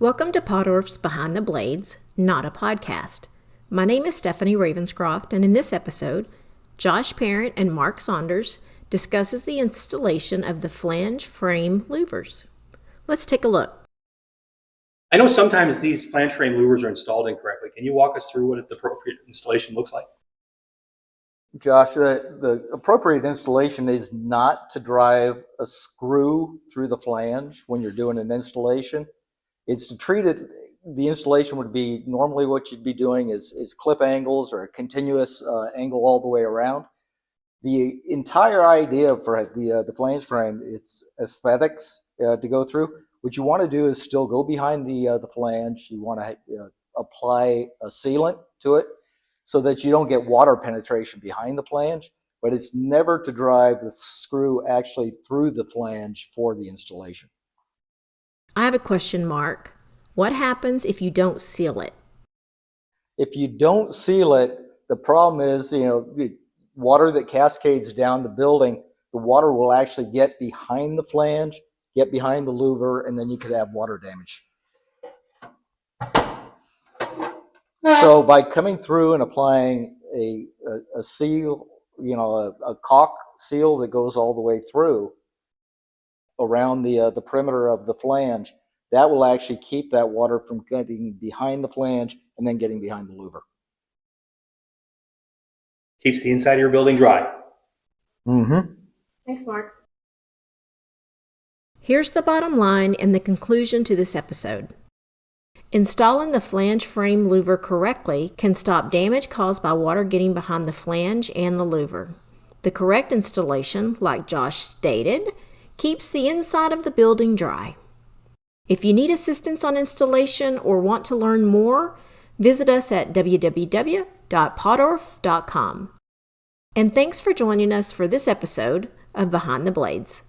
Welcome to Podorf's Behind the Blades, not a podcast. My name is Stephenie Ravenscroft, and in this episode, Josh Parent and Mark Saunders discusses the installation of the Flange frame louvers. Let's take a look. I know sometimes these flange frame louvers are installed incorrectly. Can you walk us through what the appropriate installation looks like? Josh, the appropriate installation is not to drive a screw through the flange when you're doing an installation. It's to treat it, the installation would be normally what you'd be doing is clip angles or a continuous angle all the way around. The entire idea for the flange frame, it's aesthetics to go through. What you want to do is still go behind the flange. You want to apply a sealant to it so that you don't get water penetration behind the flange, but it's never to drive the screw actually through the flange for the installation. I have a question, Mark. What happens if you don't seal it? If you don't seal it, the problem is, water that cascades down the building, the water will actually get behind the flange, get behind the louver, and then you could have water damage. So by coming through and applying a seal, a caulk seal that goes all the way through around the perimeter of the flange, that will actually keep that water from getting behind the flange and then getting behind the louver. Keeps the inside of your building dry. Thanks, Mark. Here's the bottom line and the conclusion to this episode. Installing the flange frame louver correctly can stop damage caused by water getting behind the flange and the louver. The correct installation, like Josh stated, keeps the inside of the building dry. If you need assistance on installation or want to learn more, visit us at www.podorf.com. And thanks for joining us for this episode of Behind the Blades.